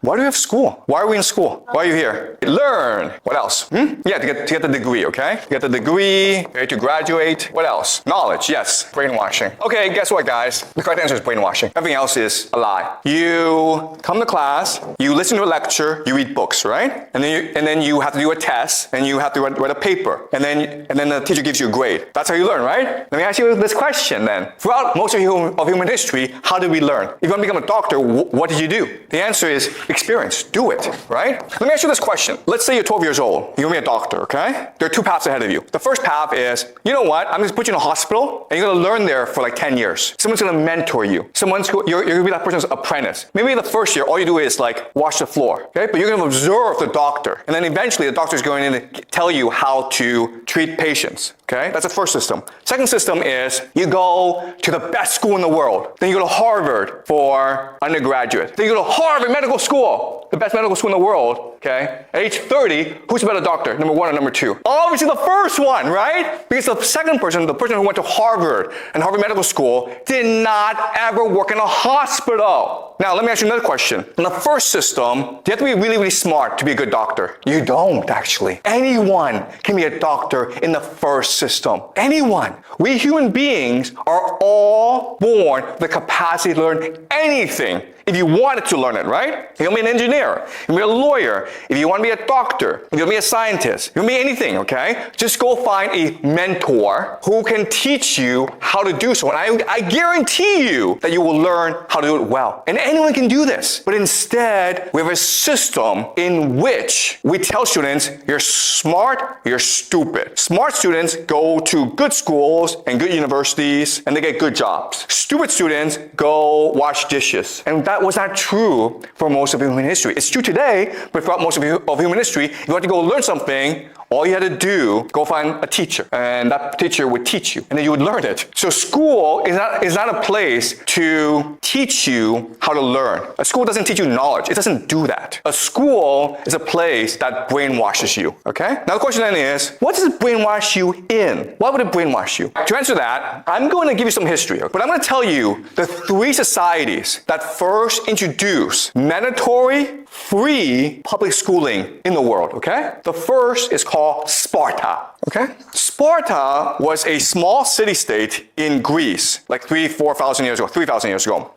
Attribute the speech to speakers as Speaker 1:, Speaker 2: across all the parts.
Speaker 1: Why do we have school? Why are we in school? Why are you here? Learn. What else? Yeah, to get the degree, okay? To get the degree, okay, to graduate. What else? Knowledge, yes. Brainwashing. Okay, guess what, guys? The correct answer is brainwashing. Everything else is a lie. You come to class, you listen to a lecture, you read books, right? And then you have to do a test, and you have to write a paper, and then the teacher gives you a grade. That's how you learn, right? Let me ask you this question then. Throughout most of human history, how did we learn? If you want to become a doctor, what did you do? The answer is experience. Do it, right? Let me ask you this question. Let's say you're 12 years old. You're going to be a doctor, okay? There are two paths ahead of you. The first path is, you know what? I'm going to put you in a hospital, and you're going to learn there for like 10 years. Someone's going to mentor you. You're going to be that person's apprentice. Maybe the first year, all you do is like wash the floor, okay? But you're going to observe the doctor. And then eventually, the doctor's going in to tell you how to treat patients. Okay, that's the first system. Second system is you go to the best school in the world. Then you go to Harvard for undergraduate. Then you go to Harvard Medical School, the best medical school in the world. Okay, at age 30, who's a better doctor, number one or number two? Obviously the first one, right? Because the second person, the person who went to Harvard and Harvard Medical School, did not ever work in a hospital. Now, let me ask you another question. In the first system, do you have to be really, really smart to be a good doctor? You don't, actually. Anyone can be a doctor in the first system. Anyone. We human beings are all born with the capacity to learn anything if you wanted to learn it, right? You can be an engineer, you can be a lawyer, if you want to be a doctor, if you want to be a scientist, you can be anything, okay? Just go find a mentor who can teach you how to do so. And I guarantee you that you will learn how to do it well. And anyone can do this. But instead, we have a system in which we tell students, you're smart, you're stupid. Smart students go to good schools and good universities, and they get good jobs. Stupid students go wash dishes. And that was not true for most of human history. It's true today, but throughout most of human history, if you want to go learn something, all you had to do, go find a teacher, and that teacher would teach you, and then you would learn it. So school is not a place to teach you how to learn. A school doesn't teach you knowledge. It doesn't do that. A school is a place that brainwashes you, okay? Now the question then is, what does it brainwash you in? Why would it brainwash you? To answer that, I'm going to give you some history, but I'm going to tell you the three societies that first introduced mandatory, free public schooling in the world, okay? The first is called Sparta, okay? Sparta was a small city-state in Greece, like 3,000 years ago.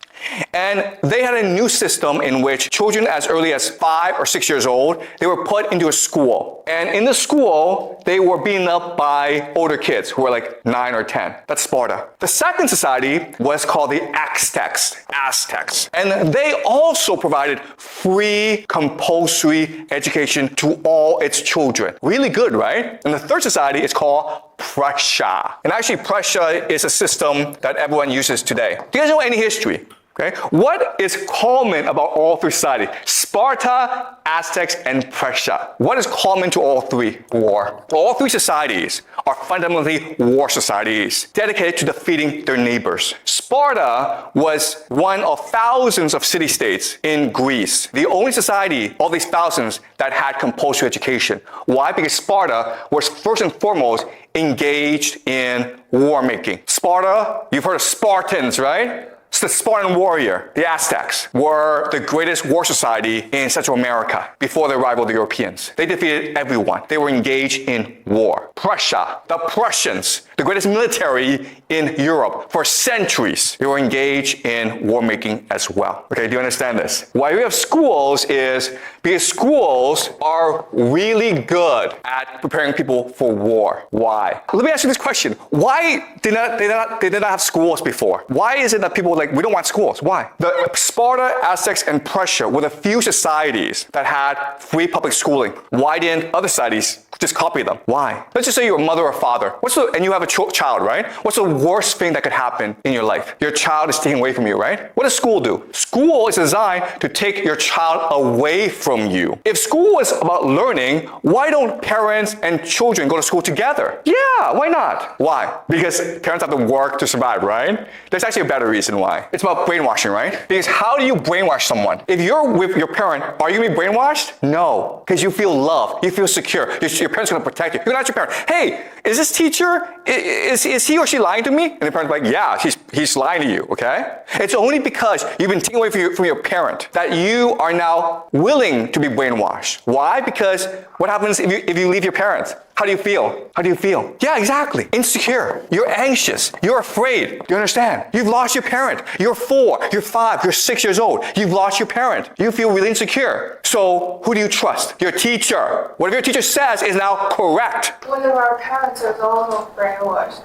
Speaker 1: And they had a new system in which children as early as 5 or 6 years old, they were put into a school. And in the school, they were beaten up by older kids who were like 9 or 10. That's Sparta. The second society was called the Aztecs. And they also provided free compulsory education to all its children. Really good, right? And the third society is called Prussia. And actually, Prussia is a system that everyone uses today. Do you guys know any history? Okay, what is common about all three societies? Sparta, Aztecs, and Prussia. What is common to all three? War. All three societies are fundamentally war societies dedicated to defeating their neighbors. Sparta was one of thousands of city-states in Greece. The only society, all these thousands, that had compulsory education. Why? Because Sparta was first and foremost engaged in war making. Sparta, you've heard of Spartans, right? So the Spartan warrior, the Aztecs, were the greatest war society in Central America before the arrival of the Europeans. They defeated everyone. They were engaged in war. Prussia, the Prussians, the greatest military in Europe for centuries. They were engaged in war making as well. Okay, do you understand this? Why we have schools is because schools are really good at preparing people for war. Why? Let me ask you this question. Why did they not have schools before? Why is it that people we don't want schools? Why? The Sparta, Aztecs, and Prussia were the few societies that had free public schooling. Why didn't other societies just copy them? Why? Let's just say you're a mother or father. And you have a child, right? What's the worst thing that could happen in your life? Your child is taken away from you, right? What does school do? School is designed to take your child away from you. If school is about learning, why don't parents and children go to school together? Yeah, why not? Why? Because parents have to work to survive, right? There's actually a better reason why. why. It's about brainwashing, right? Because how do you brainwash someone? If you're with your parent, are you going to be brainwashed? No, because you feel loved, you feel secure. Your parent's going to protect you. You're going to ask your parent, hey, is this teacher, is he or she lying to me? And the parent's like, yeah, he's lying to you, okay? It's only because you've been taken away from your parent that you are now willing to be brainwashed. Why? Because what happens if you leave your parents? How do you feel? How do you feel? Yeah, exactly. Insecure. You're anxious. You're afraid. Do you understand? You've lost your parent. You're 4, you're 5, you're 6 years old. You've lost your parent. You feel really insecure. So who do you trust? Your teacher. Whatever your teacher says is now correct.
Speaker 2: One of our parents are also brainwashed,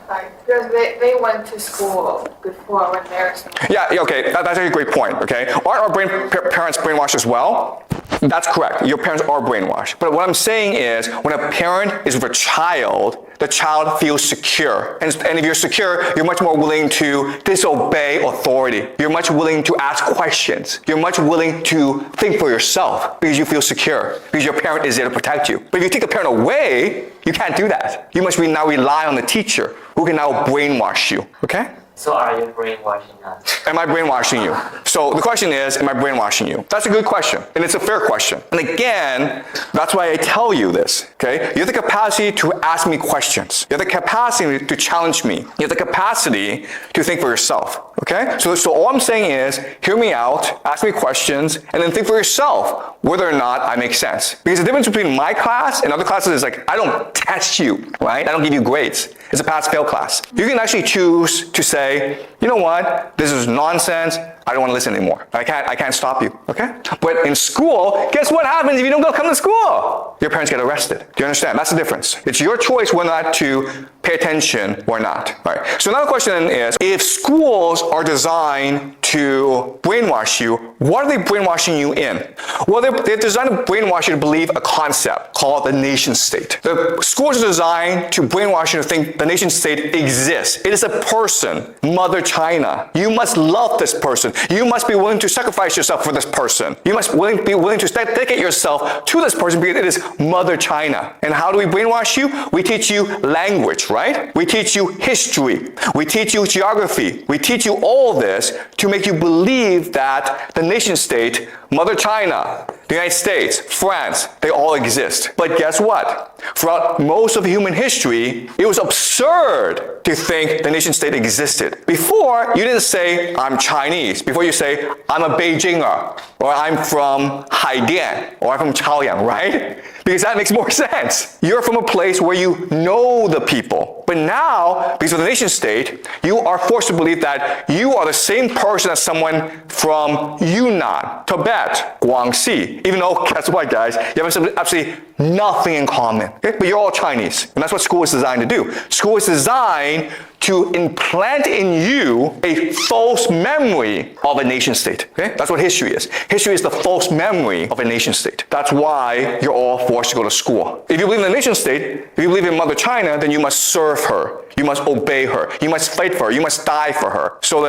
Speaker 2: because they went to school before when they were small.
Speaker 1: Yeah, okay, that's a great point, okay? Aren't our parents brainwashed as well? That's correct. Your parents are brainwashed. But what I'm saying is, when a parent is with a child, the child feels secure. And if you're secure, you're much more willing to disobey authority. You're much willing to ask questions. You're much willing to think for yourself because you feel secure, because your parent is there to protect you. But if you take the parent away, you can't do that. You must now rely on the teacher who can now brainwash you, okay?
Speaker 3: So are you brainwashing us?
Speaker 1: Am I brainwashing you? So the question is, am I brainwashing you? That's a good question, and it's a fair question. And again, that's why I tell you this, okay? You have the capacity to ask me questions. You have the capacity to challenge me. You have the capacity to think for yourself, okay? So all I'm saying is, hear me out, ask me questions, and then think for yourself whether or not I make sense. Because the difference between my class and other classes is like, I don't test you, right? I don't give you grades. It's a pass-fail class. You can actually choose to say, you know what, this is nonsense, I don't want to listen anymore. I can't stop you, okay? But in school, guess what happens if you don't come to school? Your parents get arrested. Do you understand? That's the difference. It's your choice whether or not to pay attention or not. All right. So another question is, if schools are designed to brainwash you, what are they brainwashing you in? Well, they're designed to brainwash you to believe a concept called the nation state. The schools are designed to brainwash you to think the nation state exists. It is a person, Mother China. You must love this person. You must be willing to sacrifice yourself for this person. You must be willing to dedicate yourself to this person because it is Mother China. And how do we brainwash you? We teach you language, right? We teach you history. We teach you geography. We teach you all this to make you believe that the nation state, Mother China, the United States, France, they all exist. But guess what? Throughout most of human history, it was absurd to think the nation state existed. Before, you didn't say, I'm Chinese. Before you say, I'm a Beijinger, or I'm from Haidian, or I'm from Chaoyang, right? Because that makes more sense. You're from a place where you know the people. But now, because of the nation state, you are forced to believe that you are the same person as someone from Yunnan, Tibet, Guangxi. Even though, guess what, guys? You have absolutely nothing in common. Okay? But you're all Chinese. And that's what school is designed to do. School is designed to implant in you a false memory of a nation state. Okay? That's what history is. History is the false memory of a nation state. That's why you're all forced to go to school. If you believe in the nation state, if you believe in Mother China, then you must serve her. You must obey her. You must fight for her. You must die for her. So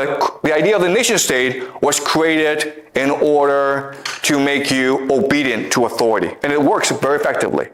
Speaker 1: the idea of the nation state was created in order to make you obedient to authority. And it works very effectively.